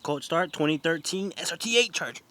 Cold start 2013 SRT8 Charger.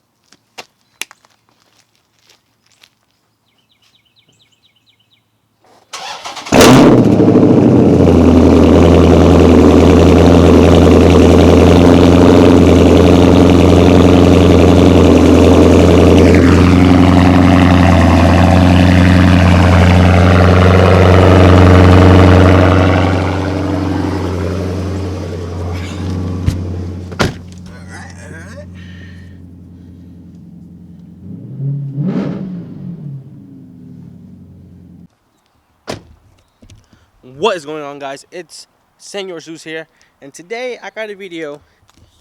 What is going on, guys? It's Senor Zeus here, and today I got a video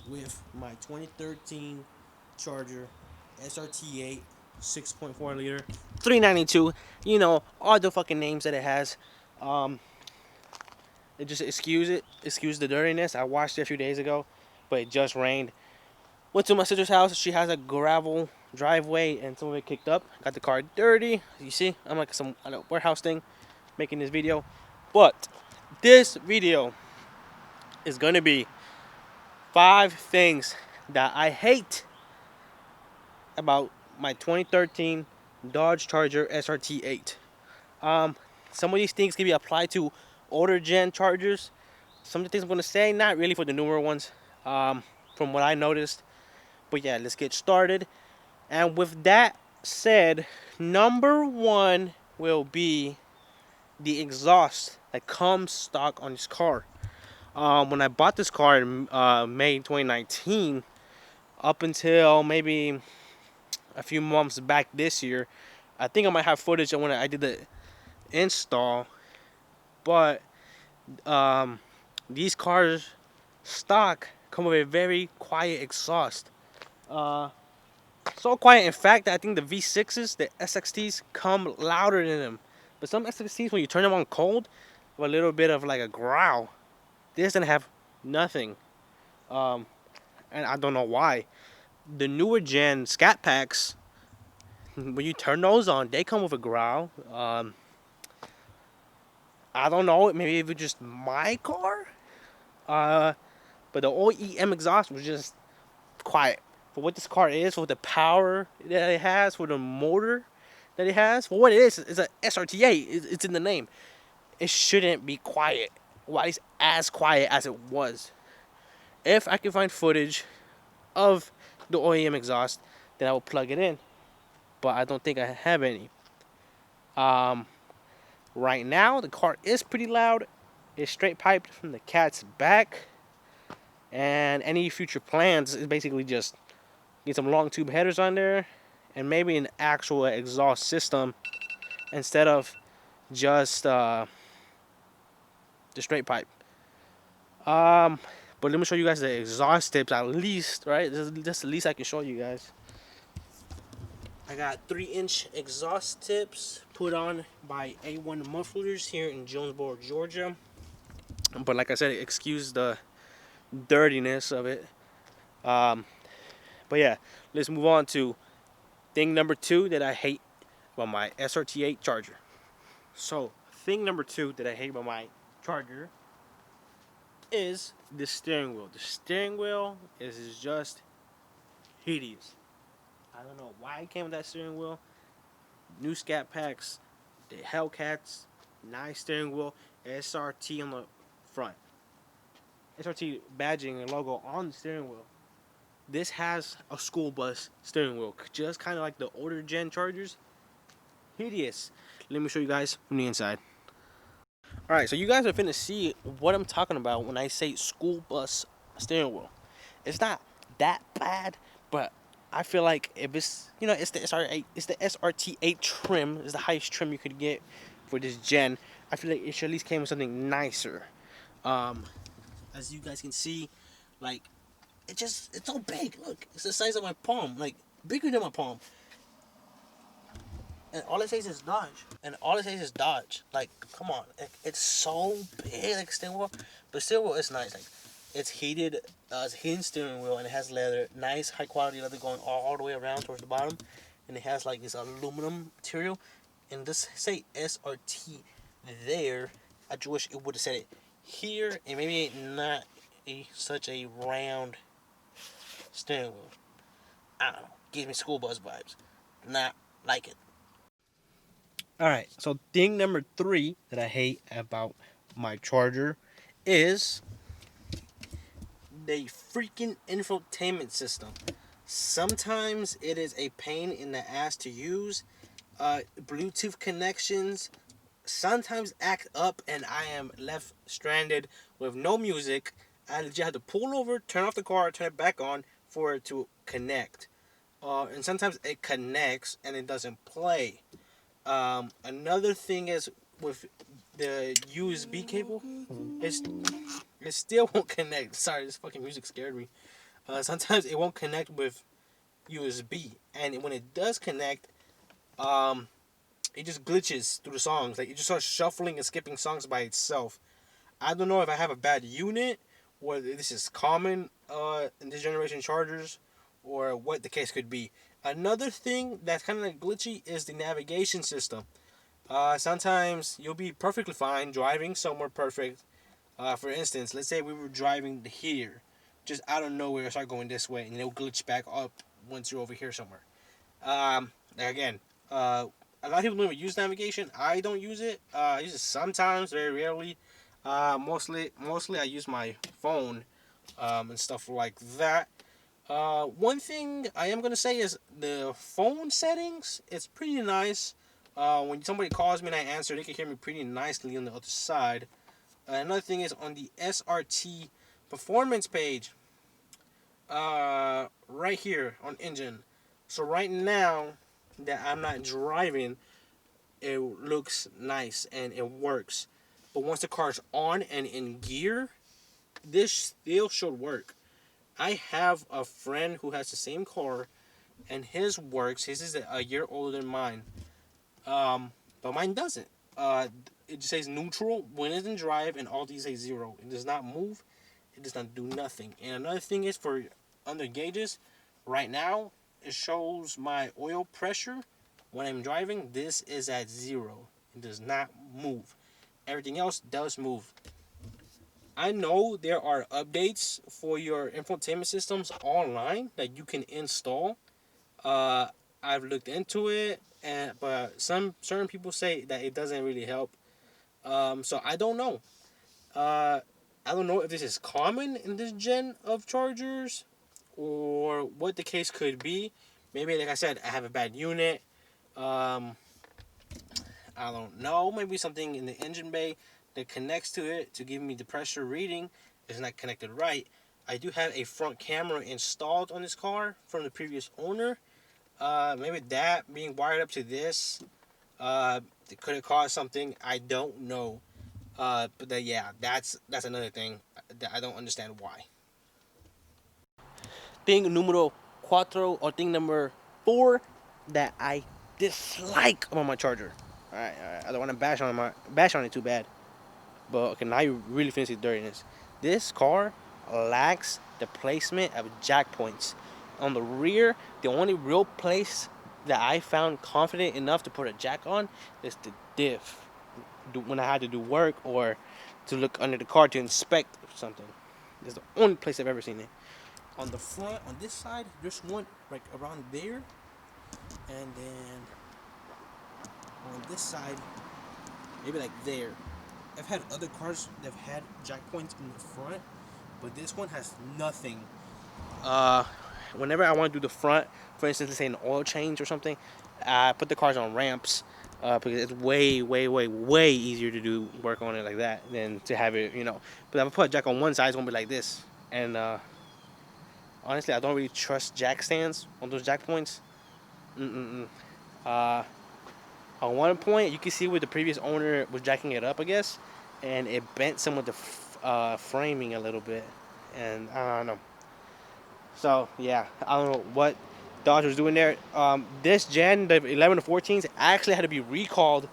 with my 2013 Charger SRT8 6.4 liter 392. You know, all the fucking names that it has. It just excuse the dirtiness. I watched it a few days ago, but it just rained. Went to my sister's house. She has a gravel driveway, and some of it kicked up. Got the car dirty. You see, I'm like some warehouse thing making this video. But this video is going to be 5 things that I hate about my 2013 Dodge Charger SRT8. Some of these things can be applied to older gen Chargers. Some of the things I'm going to say, not really for the newer ones, from what I noticed. But yeah, let's get started. And with that said, number 1 will be the exhaust that comes stock on this car. When I bought this car in May 2019, up until maybe a few months back this year, I think I might have footage of when I did the install. But these cars stock come with a very quiet exhaust. So quiet, in fact, that I think the V6s, the SXTs, come louder than them. But some SXTs, when you turn them on cold, have a little bit of like a growl. This doesn't have nothing. And I don't know why. The newer gen Scat Packs, when you turn those on, they come with a growl. I don't know, maybe it was just my car. But the OEM exhaust was just quiet. For what this car is, for the power that it has, for the motor that it has, for what it is, it's a SRT8. It's in the name. It shouldn't be quiet. Why is as quiet as it was? If I can find footage of the OEM exhaust, then I will plug it in. But I don't think I have any. Right now, the car is pretty loud. It's straight piped from the cat's back. And any future plans is basically just get some long tube headers on there and maybe an actual exhaust system instead of just the straight pipe. But let me show you guys the exhaust tips at least, right? That's the least I can show you guys. I got 3-inch exhaust tips put on by A1 Mufflers here in Jonesboro, Georgia. But like I said, excuse the dirtiness of it. But yeah, let's move on to thing number 2 that I hate about my SRT8 Charger. So, thing number 2 that I hate about my Charger is the steering wheel. The steering wheel is just hideous. I don't know why it came with that steering wheel. New Scat Packs, the Hellcats, nice steering wheel, SRT on the front. SRT badging and logo on the steering wheel. This has a school bus steering wheel, just kind of like the older gen Chargers. Hideous. Let me show you guys from the inside. Alright, so you guys are finna see what I'm talking about when I say school bus steering wheel. It's not that bad, but I feel like if it's, you know, it's the SRT8 trim, it's the highest trim you could get for this gen. I feel like it should at least came with something nicer. As you guys can see, like, it's so big. Look, it's the size of my palm, like bigger than my palm. And all it says is Dodge. Like, come on, it's so big, like steering wheel. But steering wheel is nice. Like, it's heated, it's heated steering wheel, and it has leather, nice high quality leather going all the way around towards the bottom, and it has like this aluminum material. And this say SRT there. I just wish it would have said it here, and maybe not such a round Steering wheel. I don't know. Gives me school bus vibes. Do not like it. Alright, so thing number 3 that I hate about my charger is the freaking infotainment system. Sometimes it is a pain in the ass to use. Bluetooth connections sometimes act up, and I am left stranded with no music. I legit have to pull over, turn off the car, turn it back on for it to connect. And sometimes it connects and it doesn't play. Another thing is with the USB cable, it's it still won't connect. Sorry, this fucking music scared me. Sometimes it won't connect with USB, and when it does connect, um, it just glitches through the songs. Like it just starts shuffling and skipping songs by itself. I don't know if I have a bad unit, or this is common in this generation chargers, or what the case could be. Another thing that's kind of like glitchy is the navigation system. Sometimes you'll be perfectly fine driving somewhere perfect. For instance, let's say we were driving here, just out of nowhere, start going this way, and it'll glitch back up once you're over here somewhere. Again, a lot of people don't even use navigation. I don't use it. I use it sometimes, very rarely. Mostly I use my phone and stuff like that. One thing I am gonna say is the phone settings. It's pretty nice. When somebody calls me and I answer, they can hear me pretty nicely on the other side. Another thing is on the SRT performance page, right here on engine. So right now that I'm not driving, it looks nice and it works. But once the car's on and in gear, this still should work. I have a friend who has the same car, and his works. His is a year older than mine, but mine doesn't. It just says neutral when it's in drive, and all these say zero. It does not move. It does not do nothing. And another thing is for under gauges. Right now, it shows my oil pressure when I'm driving. This is at zero. It does not move. Everything else does move. I know there are updates for your infotainment systems online that you can install. Uh, I've looked into it, but some certain people say that it doesn't really help. So I don't know. Uh, I don't know if this is common in this gen of chargers or what the case could be. Maybe, like I said, I have a bad unit. Um, I don't know. Maybe something in the engine bay that connects to it to give me the pressure reading is not connected right. I do have a front camera installed on this car from the previous owner. Maybe that being wired up to this could have caused something. I don't know. Yeah, that's another thing that I don't understand why. Thing numero cuatro, or thing number 4 that I dislike about my charger. All right. I don't want to bash on it too bad, but okay, now you really finish the dirtiness. This car lacks the placement of jack points. On the rear, the only real place that I found confident enough to put a jack on is the diff. When I had to do work or to look under the car to inspect something. It's the only place I've ever seen it. On the front, on this side, there's one like around there, and then on this side, maybe like there. I've had other cars that have had jack points in the front, but this one has nothing. Uh, Whenever I want to do the front, for instance, let's say an oil change or something, I put the cars on ramps because it's way, way, way, way easier to do work on it like that than to have it. But if I put a jack on one side, it's gonna be like this. And honestly, I don't really trust jack stands on those jack points. Mm-mm-mm. Uh, on one point, you can see where the previous owner was jacking it up, I guess, and it bent some of the framing a little bit, and I don't know. So yeah, I don't know what Dodge was doing there. This gen, the 11 to 14s, actually had to be recalled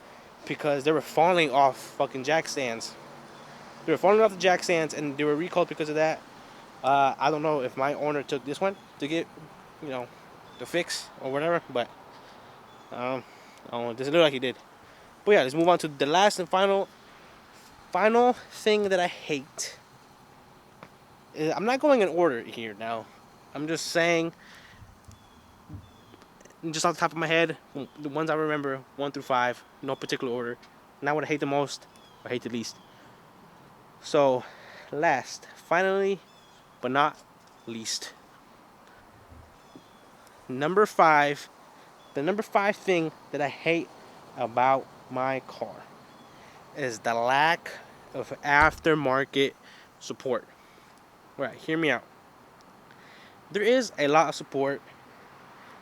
because they were falling off fucking jack stands. They were falling off the jack stands, and they were recalled because of that. I don't know if my owner took this one to get, you know, the fix or whatever, but I don't know. It doesn't look like he did. But yeah, let's move on to the last and final thing that I hate. I'm not going in order here now. I'm just saying, just off the top of my head, the ones I remember, 1 through 5, no particular order. Not what I hate the most, or hate the least. So, last, finally, but not least, number 5. The number 5 thing that I hate about my car is the lack of aftermarket support. Right, hear me out. There is a lot of support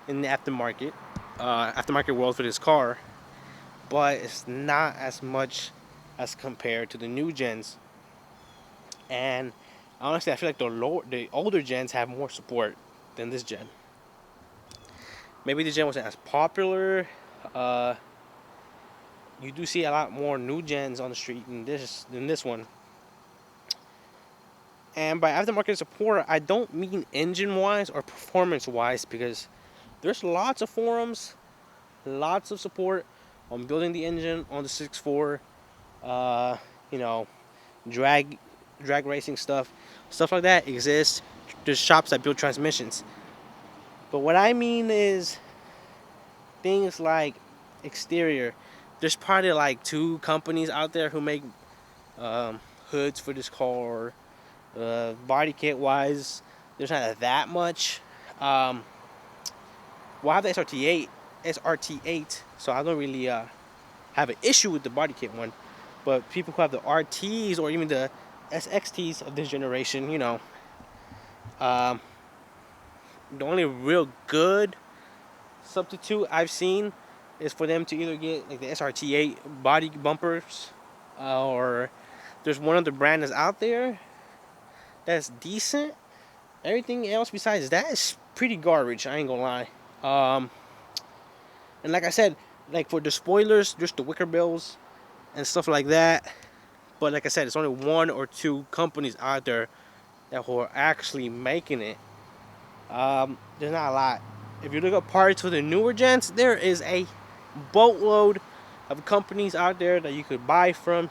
in the aftermarket world for this car, but it's not as much as compared to the new gens. And honestly, I feel like the older gens have more support than this gen. Maybe this gen wasn't as popular. Uh, you do see a lot more new gens on the street than this one. And by aftermarket support, I don't mean engine-wise or performance-wise, because there's lots of forums, lots of support on building the engine on the 6.4, you know, drag racing stuff like that exists. There's shops that build transmissions. But what I mean is things like exterior. There's probably like 2 companies out there who make hoods for this car. Body kit wise, there's not that much. Well, I have the SRT8, so I don't really have an issue with the body kit one. But people who have the RTs or even the SXTs of this generation, you know, the only real good substitute I've seen is for them to either get like the SRT8 body bumpers, or there's one other brand that's out there that's decent. Everything else besides that is pretty garbage. I ain't gonna lie. And like I said, like for the spoilers, just the wicker bills and stuff like that. But like I said, it's only 1 or 2 companies out there that who are actually making it. There's not a lot. If you look at parts for the newer gens, there is a boatload of companies out there that you could buy from,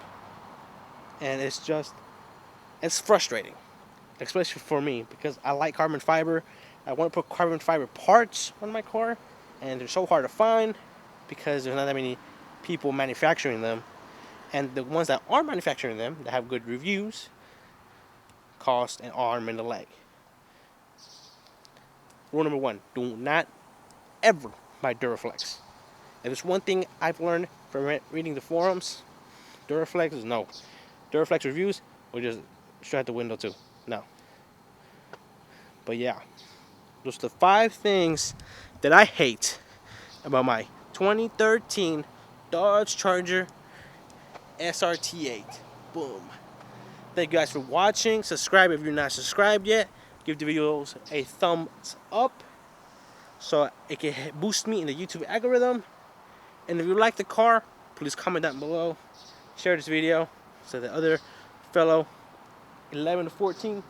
and it's frustrating, especially for me, because I like carbon fiber. I want to put carbon fiber parts on my car, and they're so hard to find because there's not that many people manufacturing them, and the ones that are manufacturing them that have good reviews cost an arm and a leg. Rule number 1: do not ever buy Duraflex. If there's one thing I've learned from reading the forums, Duraflex is no. Duraflex reviews will just straight out the window too. No. But yeah, those are the 5 things that I hate about my 2013 Dodge Charger SRT8. Boom. Thank you guys for watching. Subscribe if you're not subscribed yet. Give the videos a thumbs up so it can boost me in the YouTube algorithm. And if you like the car, please comment down below. Share this video so the other fellow 11 to 14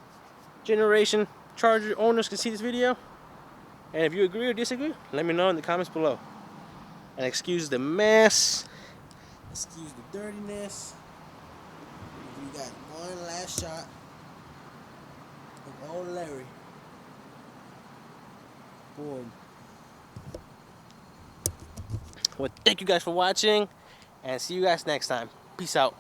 generation Charger owners can see this video. And if you agree or disagree, let me know in the comments below. And excuse the mess, excuse the dirtiness. We got one last shot of old Larry. Boom. Well, thank you guys for watching, and see you guys next time. Peace out.